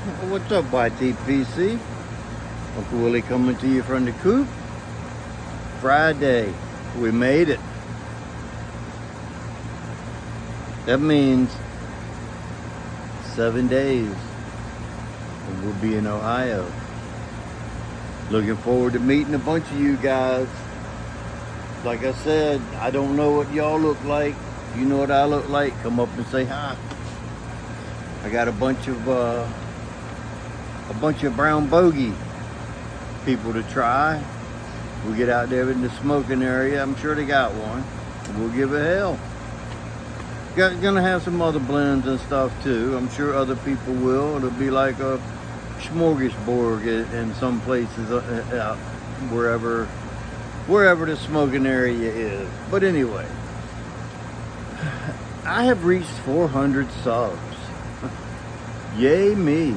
What's up, YTPC? Uncle Willie coming to you from the coop. Friday. We made it. That means 7 days and we'll be in Ohio. Looking forward to meeting a bunch of you guys. Like I said, I don't know what y'all look like. You know what I look like? Come up and say hi. I got a bunch of brown bogey people to try. We get out there in the smoking area. I'm sure they got one. We'll give it hell. Gonna have some other blends and stuff too. I'm sure other people will. It'll be like a smorgasbord in some places out wherever the smoking area is. But anyway, I have reached 400 subs. Yay me.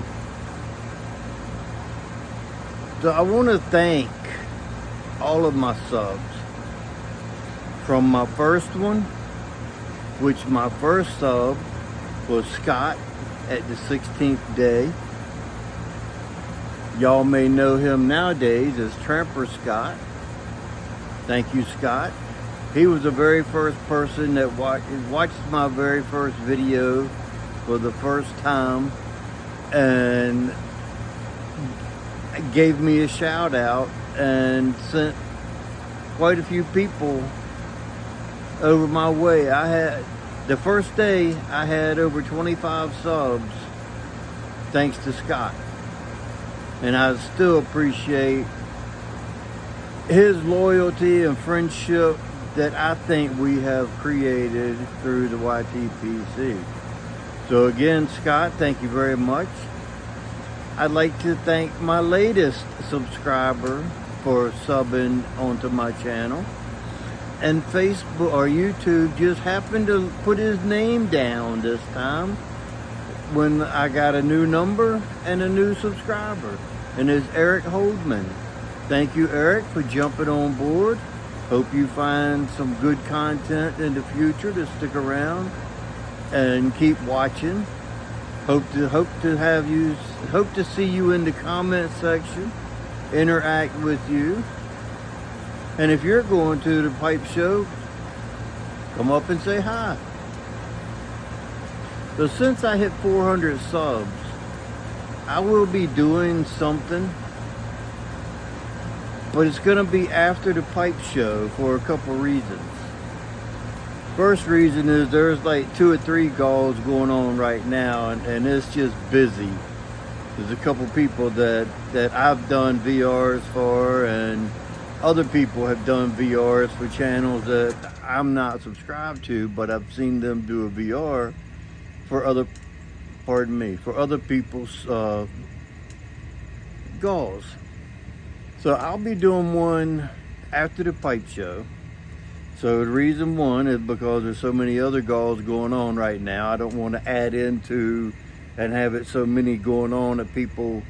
So I want to thank all of my subs. From my first one, which my first sub was Scott at the 16th day. Y'all may know him nowadays as Tramper Scott. Thank you, Scott. He was the very first person that watched my very first video for the first time and gave me a shout out and sent quite a few people over my way. The first day I had over 25 subs thanks to Scott, and I still appreciate his loyalty and friendship that I think we have created through the YTPC. So again, Scott, thank you very much. I'd like to thank my latest subscriber for subbing onto my channel. And Facebook or YouTube just happened to put his name down this time when I got a new number and a new subscriber. And it's Eric Holdman. Thank you, Eric, for jumping on board. Hope you find some good content in the future to stick around and keep watching. Hope to see you in the comment section, interact with you. And if you're going to the pipe show, come up and say hi. So since I hit 400 subs, I will be doing something, but it's gonna be after the pipe show for a couple reasons. First reason is there's like 2 or 3 galls going on right now, and it's just busy. There's a couple people that I've done VRs for, and other people have done VRs for channels that I'm not subscribed to, but I've seen them do a VR for other people's galls. So I'll be doing one after the pipe show. So the reason one is because there's so many other galls going on right now. I don't want to add into and have it so many going on that people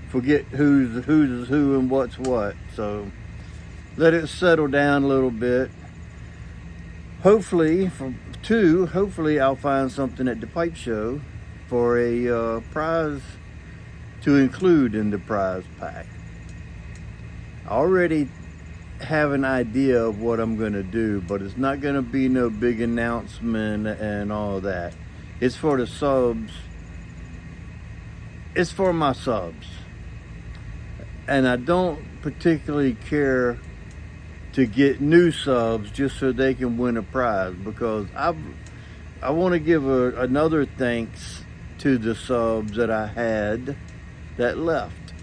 forget who's who and what's what. So let it settle down a little bit. Hopefully I'll find something at the pipe show for a prize to include in the prize pack. I already have an idea of what I'm going to do, but it's not going to be no big announcement and all that. It's for the subs. It's for my subs. And I don't particularly care to get new subs just so they can win a prize, because I want to give another thanks to the subs that I had that left,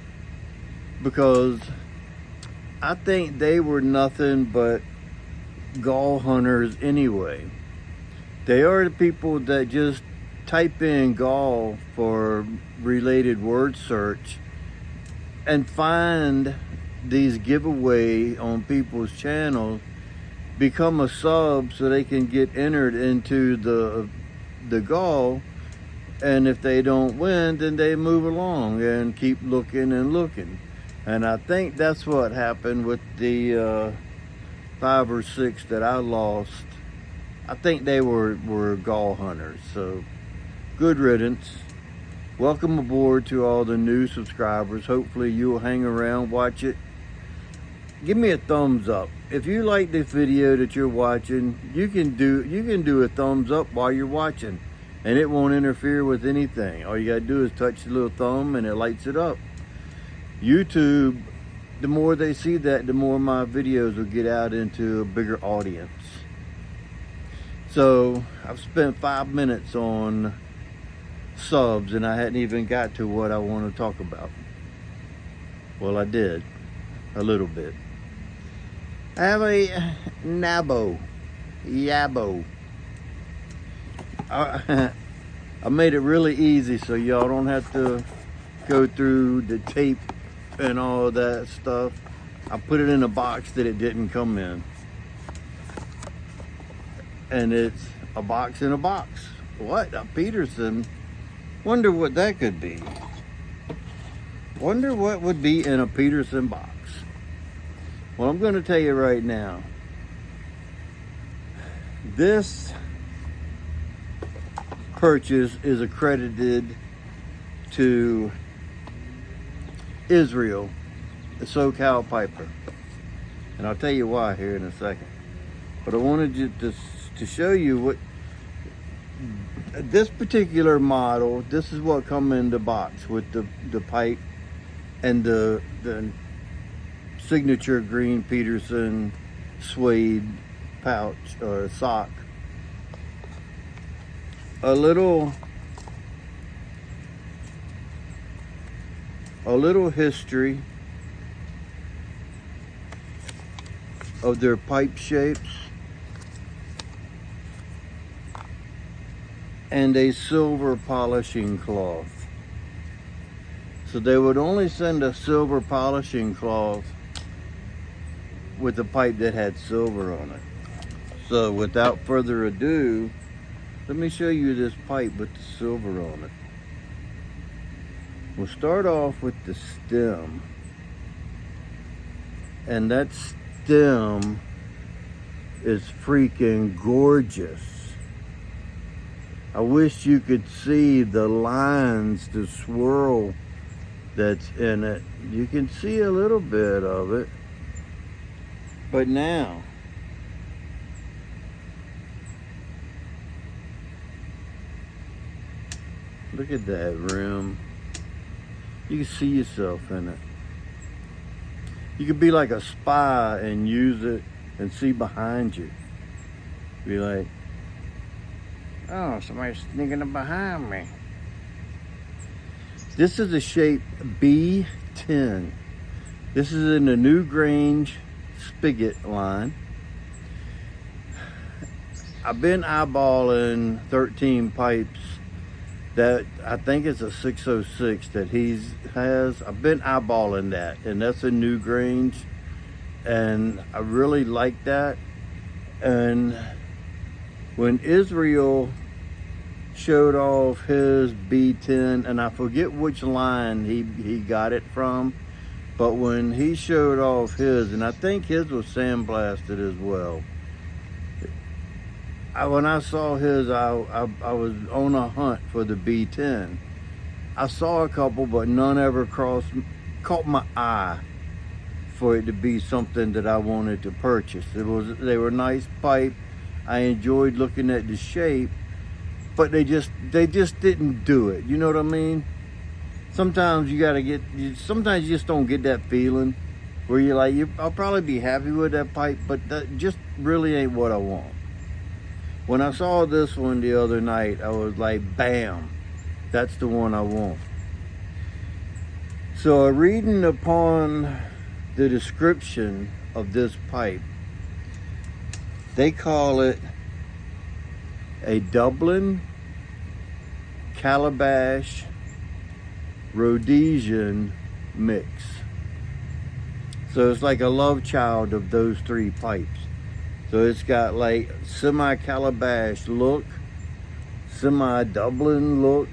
because I think they were nothing but gall hunters anyway. They are the people that just type in gall for related word search and find these giveaways on people's channels, become a sub so they can get entered into the gall, and if they don't win, then they move along and keep looking and looking. And I think that's what happened with the 5 or 6 that I lost. I think they were gall hunters. So good riddance. welcome aboard to all the new subscribers. Hopefully you'll hang around, watch it. Give me a thumbs up. If you like this video that you're watching, you can do a thumbs up while you're watching, and it won't interfere with anything. All you gotta do is touch the little thumb and it lights it up. YouTube, the more they see that, the more my videos will get out into a bigger audience. So I've spent 5 minutes on subs and I hadn't even got to what I want to talk about. Well, I did a little bit. I have a Yabo. I made it really easy so y'all don't have to go through the tape and all that stuff. I put it in a box that it didn't come in. And it's a box in a box. What? A Peterson? Wonder what that could be. Wonder what would be in a Peterson box. Well, I'm going to tell you right now. This purchase is accredited to Israel, the SoCal Piper. And I'll tell you why here in a second. But I wanted you to show you what this particular model, this is what come in the box with the pipe and the signature green Peterson suede pouch or sock. A little history of their pipe shapes, and a silver polishing cloth. So they would only send a silver polishing cloth with a pipe that had silver on it. So without further ado, let me show you this pipe with the silver on it. We'll start off with the stem. And that stem is freaking gorgeous. I wish you could see the lines, the swirl that's in it. You can see a little bit of it. But now, look at that rim. You can see yourself in it. You could be like a spy and use it and see behind you. Be like, oh, somebody's sneaking up behind me. This is the shape B10. This is in the New Grange spigot line. I've been eyeballing 13 pipes that I think it's a 606 that he has. I've been eyeballing that, and that's a New Grange, and I really like that. And when Israel showed off his B10, and I forget which line he got it from, but when he showed off his, and I think his was sandblasted as well. When I saw his, I was on a hunt for the B10. I saw a couple, but none ever caught my eye for it to be something that I wanted to purchase. They were nice pipe. I enjoyed looking at the shape, but they just didn't do it. You know what I mean? Sometimes sometimes you just don't get that feeling where you're like, I'll probably be happy with that pipe, but that just really ain't what I want. When I saw this one the other night, I was like, bam, that's the one I want. So reading upon the description of this pipe, they call it a Dublin Calabash Rhodesian mix. So it's like a love child of those three pipes. So it's got like semi-Calabash look, semi-Dublin look,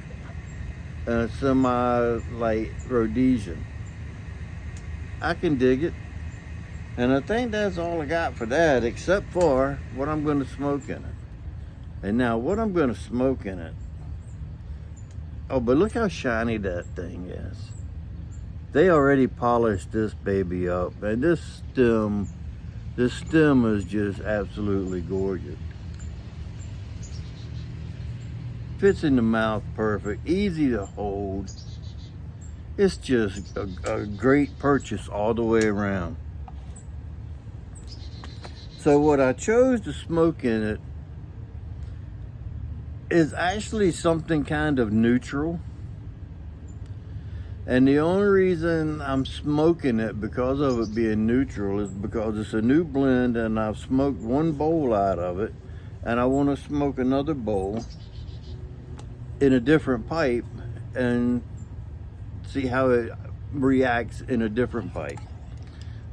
and semi-like Rhodesian. I can dig it. And I think that's all I got for that, except for what I'm going to smoke in it. And now what I'm going to smoke in it, Oh, but look how shiny that thing is. They already polished this baby up, and this stem is just absolutely gorgeous. Fits in the mouth perfect, easy to hold. It's just a great purchase all the way around. So what I chose to smoke in it is actually something kind of neutral. And the only reason I'm smoking it because of it being neutral is because it's a new blend, and I've smoked one bowl out of it, and I want to smoke another bowl in a different pipe and see how it reacts in a different pipe.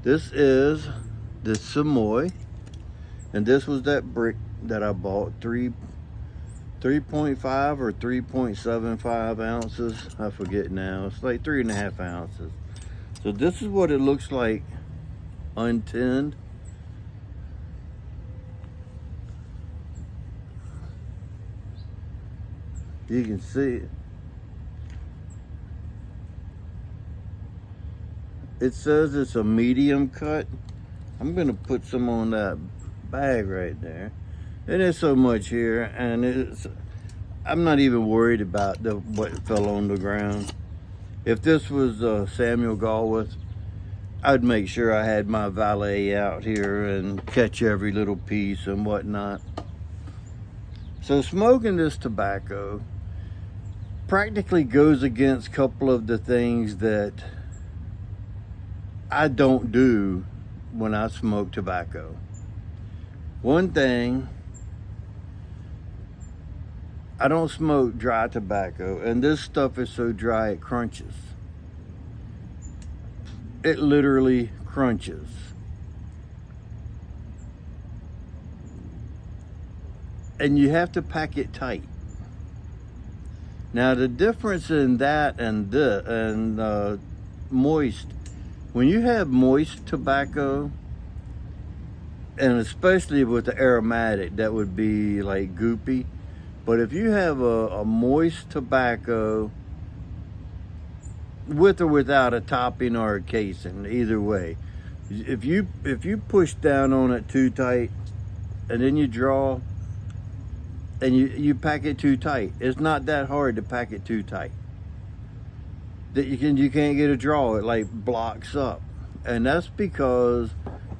This is the Semois, and this was that brick that I bought, 3.5 or 3.75 ounces. I forget now. It's like 3.5 ounces. So this is what it looks like untinned. You can see it. It says it's a medium cut. I'm gonna put some on that bag right there. And there's so much here, and I'm not even worried about what fell on the ground. If this was Samuel Galwith, I'd make sure I had my valet out here and catch every little piece and whatnot. So smoking this tobacco practically goes against a couple of the things that I don't do when I smoke tobacco. One thing, I don't smoke dry tobacco, and this stuff is so dry it crunches. It literally crunches. And you have to pack it tight. Now the difference in that and moist, when you have moist tobacco, and especially with the aromatic, that would be like goopy. But if you have a moist tobacco, with or without a topping or a casing, either way, if you push down on it too tight, and then you draw, and you pack it too tight, it's not that hard to pack it too tight. That you can't get a draw. It like blocks up, and that's because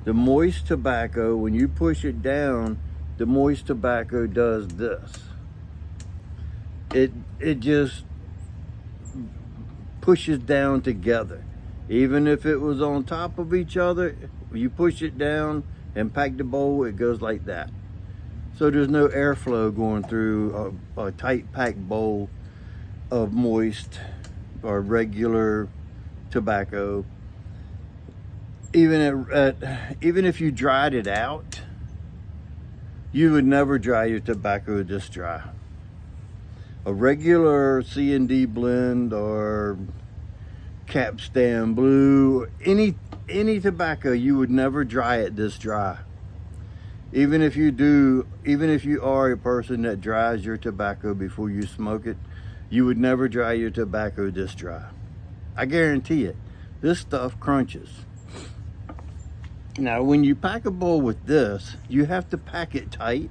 the moist tobacco, when you push it down, the moist tobacco does this. It just pushes down together. Even if it was on top of each other, you push it down and pack the bowl, it goes like that. So there's no airflow going through a tight packed bowl of moist or regular tobacco. Even if you dried it out, you would never dry your tobacco this dry. A regular C&D blend or Capstan Blue, any tobacco, you would never dry it this dry. Even if you are a person that dries your tobacco before you smoke it, you would never dry your tobacco this dry. I guarantee it. This stuff crunches. Now, when you pack a bowl with this, you have to pack it tight,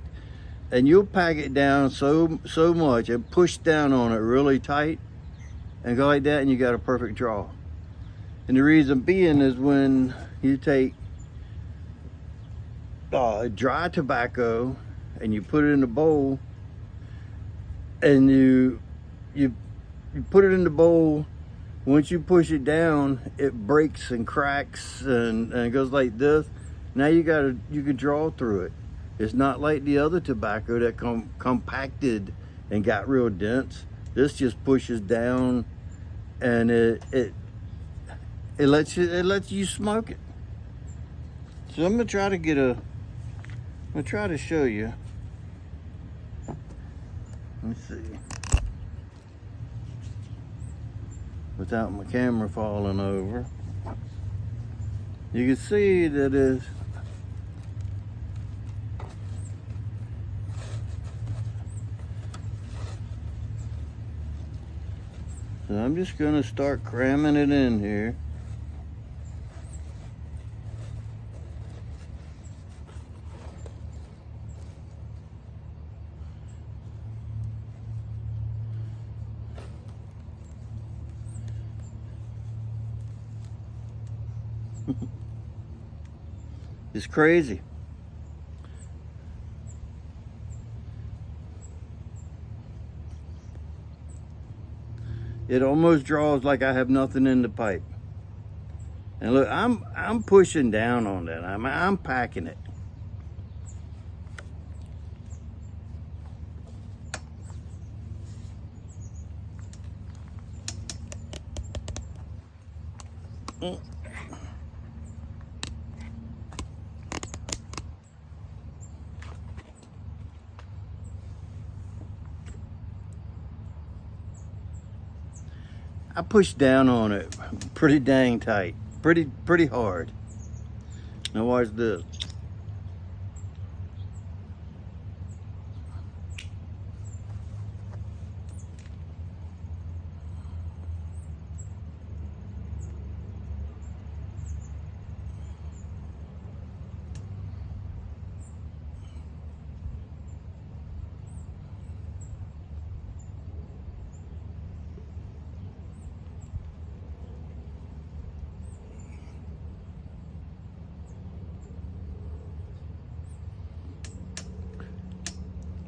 and you'll pack it down so much and push down on it really tight and go like that, and you got a perfect draw. And the reason being is when you take dry tobacco and you put it in a bowl, and you put it in the bowl, once you push it down, it breaks and cracks and it goes like this. Now you can draw through it. It's not like the other tobacco that compacted and got real dense. This just pushes down, and it lets you smoke it. So I'm gonna try to show you. Let's see. Without my camera falling over. You can see that So I'm just gonna start cramming it in here. It's crazy. It almost draws like I have nothing in the pipe. And look, I'm pushing down on that. I'm packing it. I pushed down on it pretty dang tight, pretty hard. Now watch this.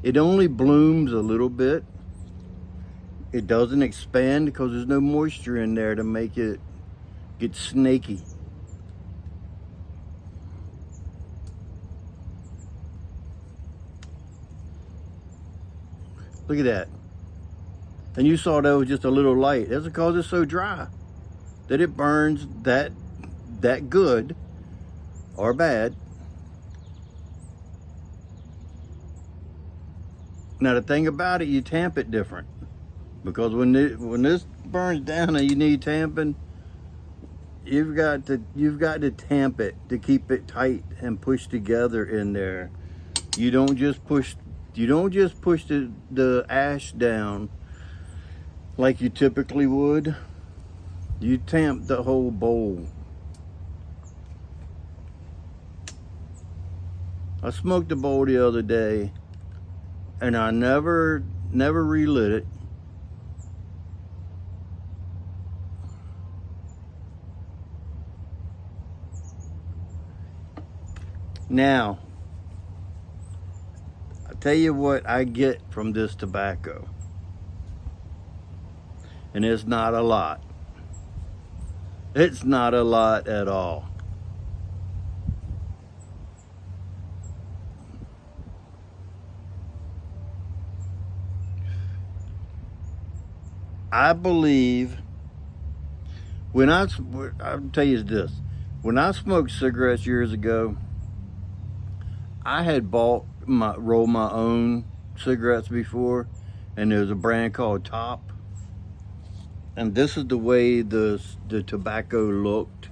It only blooms a little bit. It doesn't expand because there's no moisture in there to make it get snaky. Look at that. And you saw that was just a little light. That's because it's so dry that it burns that good or bad. Now the thing about it, you tamp it different, because when this burns down and you need tamping, you've got to tamp it to keep it tight and pushed together in there. You don't just push the ash down like you typically would. You tamp the whole bowl. I smoked a bowl the other day, and I never relit it. Now, I'll tell you what I get from this tobacco. And it's not a lot. It's not a lot at all. I believe I'll tell you this. When I smoked cigarettes years ago, I had rolled my own cigarettes before, and there was a brand called Top. And this is the way the tobacco looked,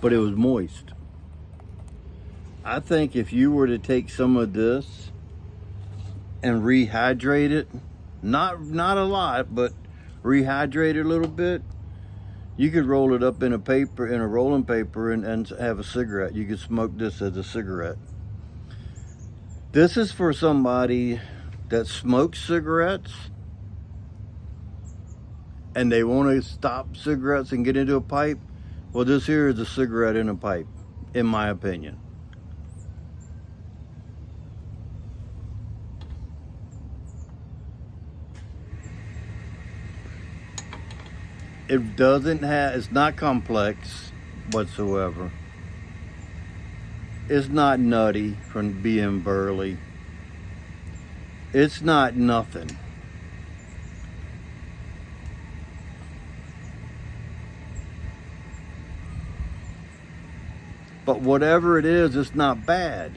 but it was moist. I think if you were to take some of this and rehydrate it, not a lot, but rehydrate it a little bit, you could roll it up in a rolling paper and have a cigarette. You could smoke this as a cigarette. This is for somebody that smokes cigarettes and they want to stop cigarettes and get into a pipe. Well, this here is a cigarette in a pipe, in my opinion. It's not complex whatsoever. It's not nutty from being burley. It's not nothing. But whatever it is, it's not bad.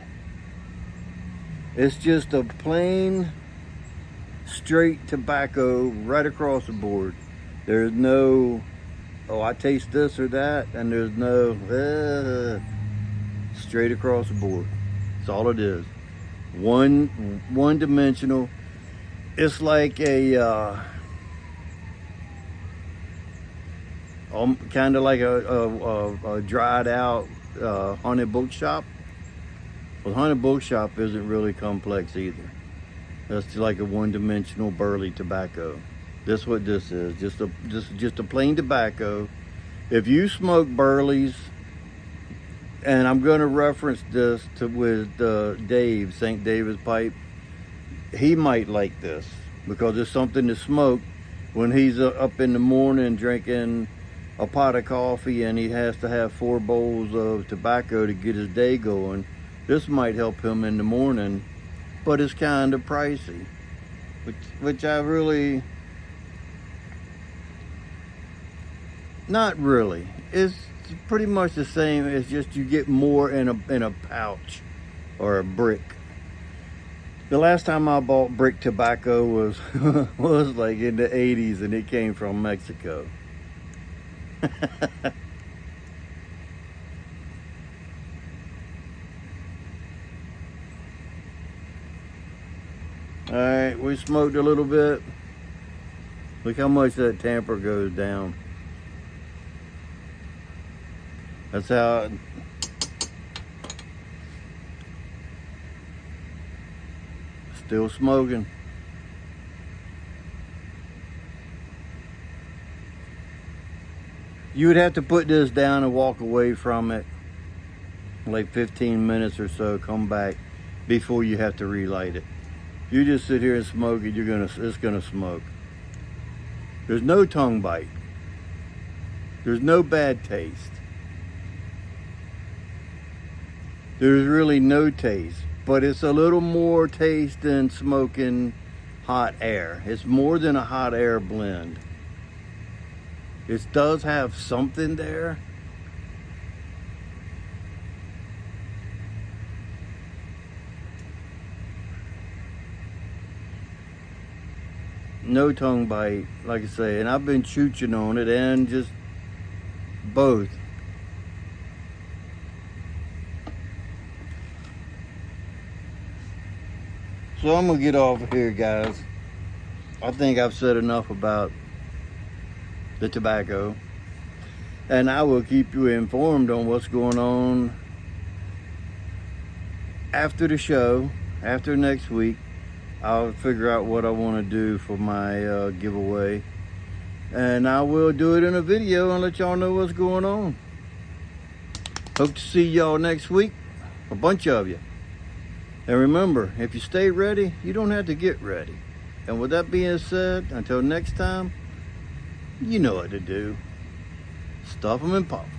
It's just a plain, straight tobacco right across the board. There's no, oh, I taste this or that, and there's no, straight across the board. That's all it is. One dimensional. It's like kind of like a dried out haunted bookshop. Well, haunted bookshop isn't really complex either. That's like a one-dimensional burley tobacco. That's what this is. Just a plain tobacco. If you smoke burleys, and I'm going to reference this with Dave, St. David's Pipe, he might like this because it's something to smoke when he's up in the morning drinking a pot of coffee and he has to have 4 bowls of tobacco to get his day going. This might help him in the morning, but it's kind of pricey, which I really, not really. It's pretty much the same. It's just you get more in a pouch or a brick. The last time I bought brick tobacco was was like in the 80s, and it came from Mexico. All right, we smoked a little bit. Look how much that tamper goes down. That's how still smoking. You would have to put this down and walk away from it like 15 minutes or so, come back before you have to relight it. You just sit here and smoke it, it's gonna smoke. There's no tongue bite. There's no bad taste. There's really no taste, but it's a little more taste than smoking hot air. It's more than a hot air blend. It does have something there. No tongue bite, like I say, and I've been chooching on it and just both. So I'm gonna get off of here, guys. I think I've said enough about the tobacco, and I will keep you informed on what's going on after the show. After next week, I'll figure out what I want to do for my giveaway, and I will do it in a video and let y'all know what's going on. Hope to see y'all next week, a bunch of you. And remember, if you stay ready, you don't have to get ready. And with that being said, until next time, you know what to do. Stuff them and pop 'em.